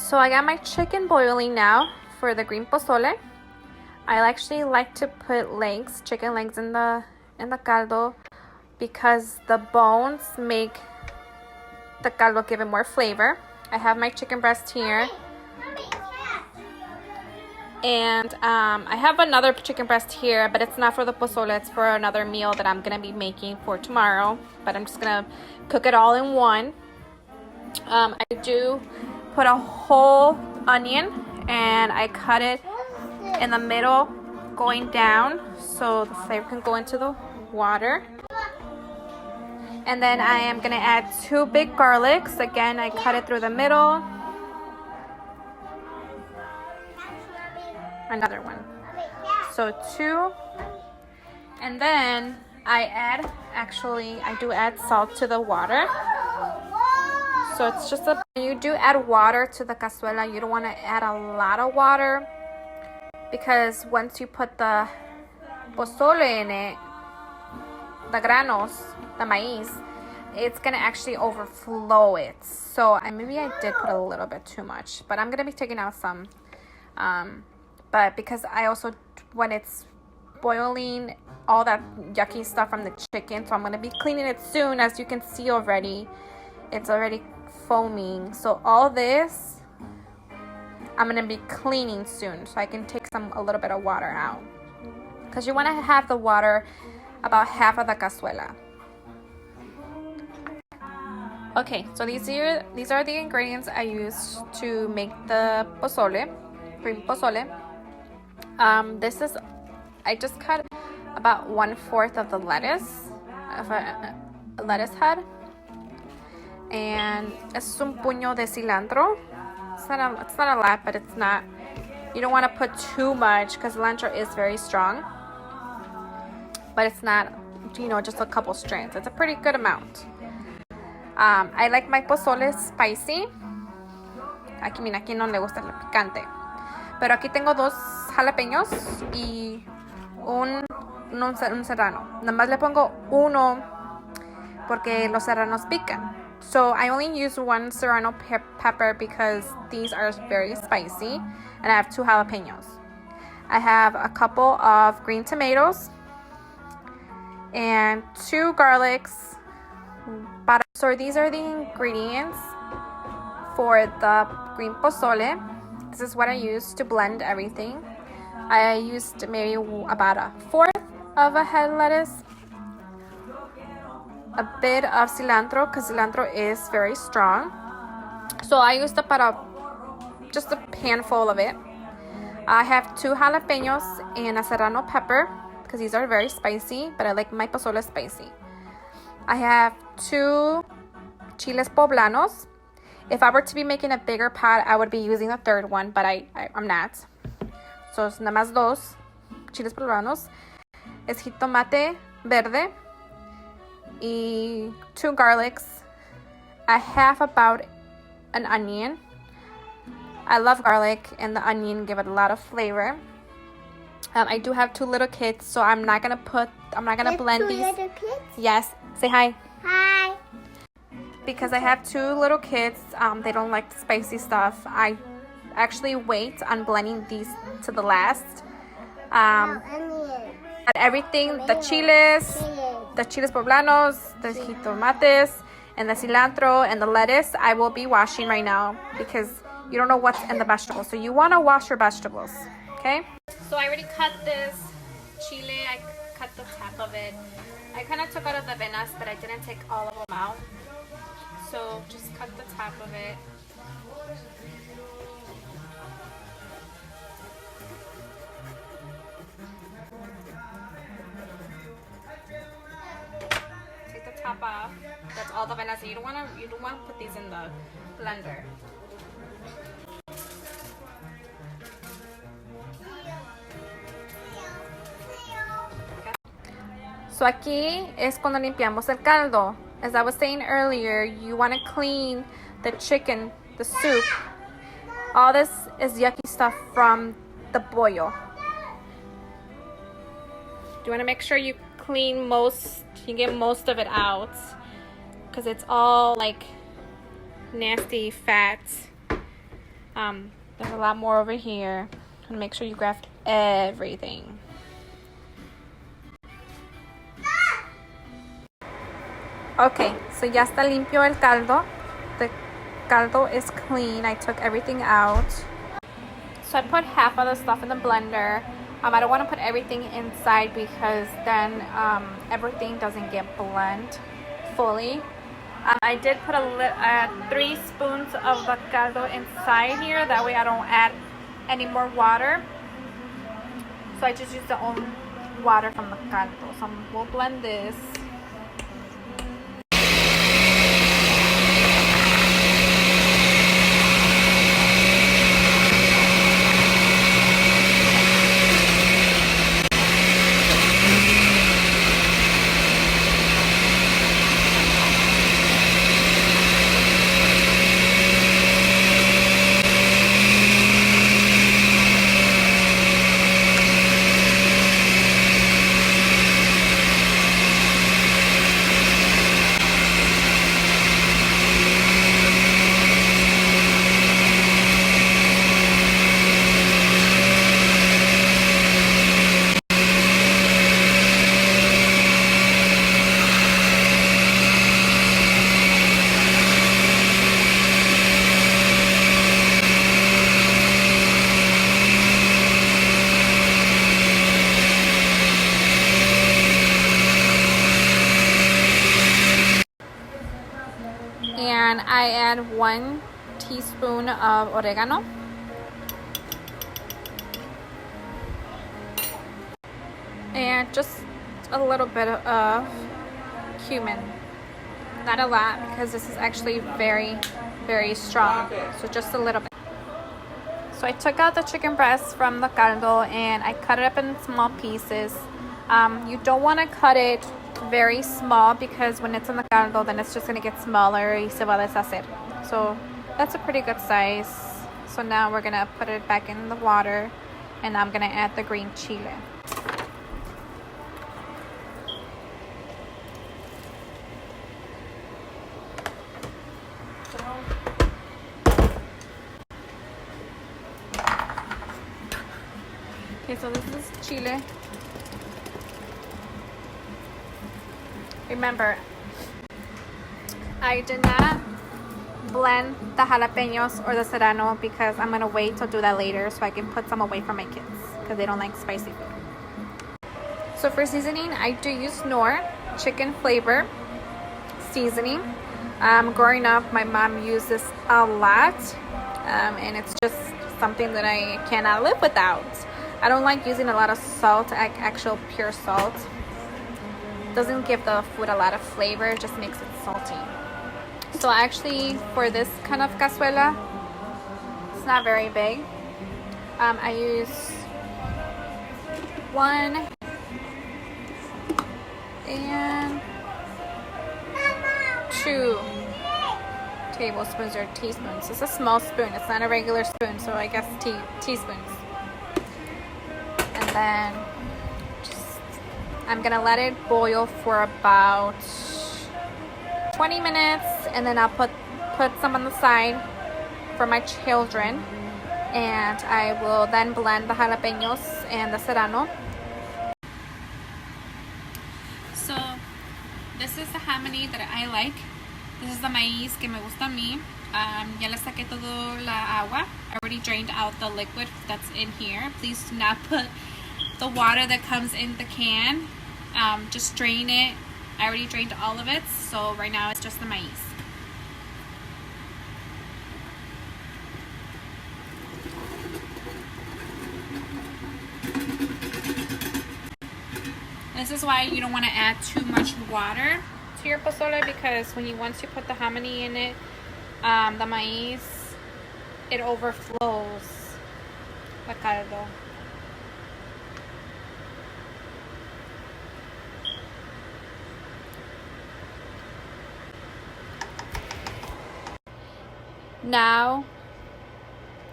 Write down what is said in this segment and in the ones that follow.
So I got my chicken boiling now for the green pozole. I actually like to put legs, chicken legs in the caldo because the bones make the caldo give it more flavor. I have my chicken breast here. And I have another chicken breast here, but it's not for the pozole, it's for another meal that I'm gonna be making for tomorrow. But I'm just gonna cook it all in one. I do put a whole onion and I cut it in the middle going down so the flavor can go into the water. And then I am gonna add 2 big garlics. Again, I cut it through the middle. Another one. So 2. And then I do add salt to the water. So it's just when you do add water to the cazuela, you don't want to add a lot of water because once you put the pozole in it, the granos, the maíz, it's going to actually overflow it. So maybe I did put a little bit too much, but I'm going to be taking out some. But because I also, when it's boiling, all that yucky stuff from the chicken, so I'm going to be cleaning it soon. As you can see already, it's already foaming. So all this I'm going to be cleaning soon so I can take a little bit of water out, because you want to have the water about half of the cazuela. Okay, so these are the ingredients I use to make the pozole, green pozole. I just cut about 1/4 of the lettuce, of a lettuce head. And es un puño de cilantro. It's not a lot, but it's not. You don't want to put too much because cilantro is very strong. But it's not, just a couple strands. It's a pretty good amount. I like my pozole spicy. Aquí no le gusta el picante. Pero aquí tengo 2 jalapeños y un serrano. Nada más le pongo uno porque los serranos pican. So I only use 1 serrano pepper because these are very spicy, and I have 2 jalapenos. I have a couple of green tomatoes and 2 garlics. So these are the ingredients for the green pozole. This is what I use to blend everything. I used maybe about 1/4 of a head lettuce, a bit of cilantro because cilantro is very strong. So I used just a handful of it. I have 2 jalapenos and a serrano pepper because these are very spicy, but I like my pozole spicy. I have 2 chiles poblanos. If I were to be making a bigger pot, I would be using a 3rd one, but I'm not. So es nada más 2 chiles poblanos. Es jitomate verde y 2 garlics. I have about an onion. I love garlic, and the onion give it a lot of flavor. I do have 2 little kids, so I'm not gonna blend these. Little kids? Yes. Say hi. Hi. Because I have 2 little kids, they don't like the spicy stuff. I actually wait on blending these to the last. But everything, the chiles poblanos, the jitomates, and the cilantro, and the lettuce, I will be washing right now because you don't know what's in the vegetables. So you want to wash your vegetables, okay? So I already cut this chile. I cut the top of it. I kind of took out of the venas, but I didn't take all of them out. So just cut the top of it. Take the top off. That's all the venas. You don't want to put these in the blender. So aquí es cuando limpiamos el caldo. As I was saying earlier, you want to clean the chicken, the soup. All this is yucky stuff from the pollo. You want to make sure you get most of it out, because it's all like nasty fat. There's a lot more over here. And make sure you grab everything. Okay, so ya está limpio el caldo. The caldo is clean. I took everything out. So I put half of the stuff in the blender. I don't want to put everything inside because then everything doesn't get blend fully. I did put 3 spoons of the caldo inside here. That way I don't add any more water. So I just use the own water from the caldo. So we'll blend this. And I add 1 teaspoon of oregano. And just a little bit of cumin. Not a lot because this is actually very, very strong. So just a little bit. So I took out the chicken breast from the caldo and I cut it up in small pieces. You don't want to cut it very small because when it's in the caldo then it's just going to get smaller y se va a deshacer. So that's a pretty good size. So now we're going to put it back in the water and I'm going to add the green chile. Okay, so this is chile. Remember, I did not blend the jalapenos or the serrano because I'm going to wait to do that later so I can put some away for my kids because they don't like spicy food. So for seasoning, I do use Knorr chicken flavor seasoning. Growing up, my mom used this a lot and it's just something that I cannot live without. I don't like using a lot of salt, actual pure salt. Doesn't give the food a lot of flavor, it just makes it salty. So actually for this kind of cazuela, it's not very big. I use 1 and 2 tablespoons or teaspoons. It's a small spoon, it's not a regular spoon, so I guess teaspoons. And then I'm gonna let it boil for about 20 minutes and then I'll put some on the side for my children and I will then blend the jalapenos and the serrano. So this is the jamoni that I like. This is the maíz que me gusta a mí. Ya le saqué todo la agua. I already drained out the liquid that's in here. Please do not put the water that comes in the can. Just drain it. I already drained all of it, so right now it's just the maíz. This is why you don't want to add too much water to your pozole because once you put the jamoni in it, the maíz, it overflows the caldo. Now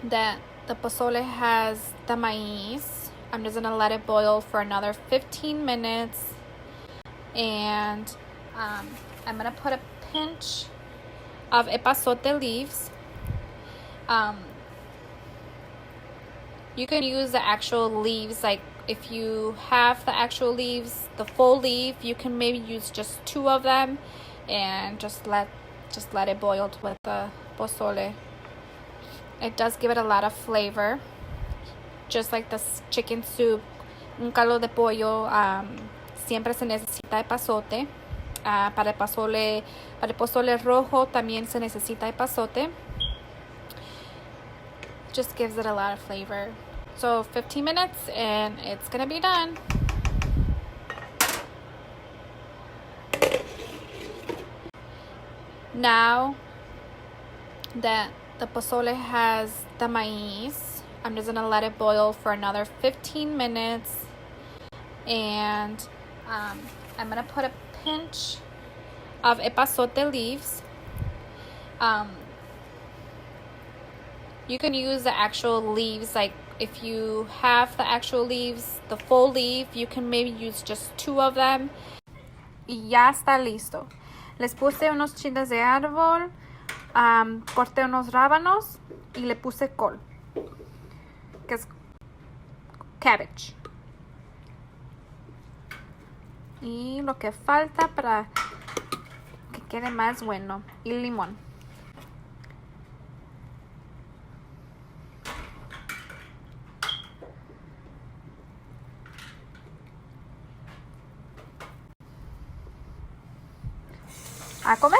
that the pozole has the maíz, I'm just gonna let it boil for another 15 minutes and I'm gonna put a pinch of epazote leaves. You can use the actual leaves, like if you have the actual leaves, the full leaf, you can maybe use just 2 of them and just let it boil with the pozole. It does give it a lot of flavor, just like the chicken soup. Un caldo de pollo, siempre se necesita epazote. Para el pozole rojo también se necesita epazote. Just gives it a lot of flavor. So 15 minutes and it's gonna be done. Now that the pozole has the maize, I'm just gonna let it boil for another 15 minutes, and I'm gonna put a pinch of epazote leaves. You can use the actual leaves, like if you have the actual leaves, the full leaf, you can maybe use just 2 of them. Y ya está listo. Les puse unos chiles de árbol, corté unos rábanos y le puse col, que es cabbage. Y lo que falta para que quede más bueno, y limón. A comer.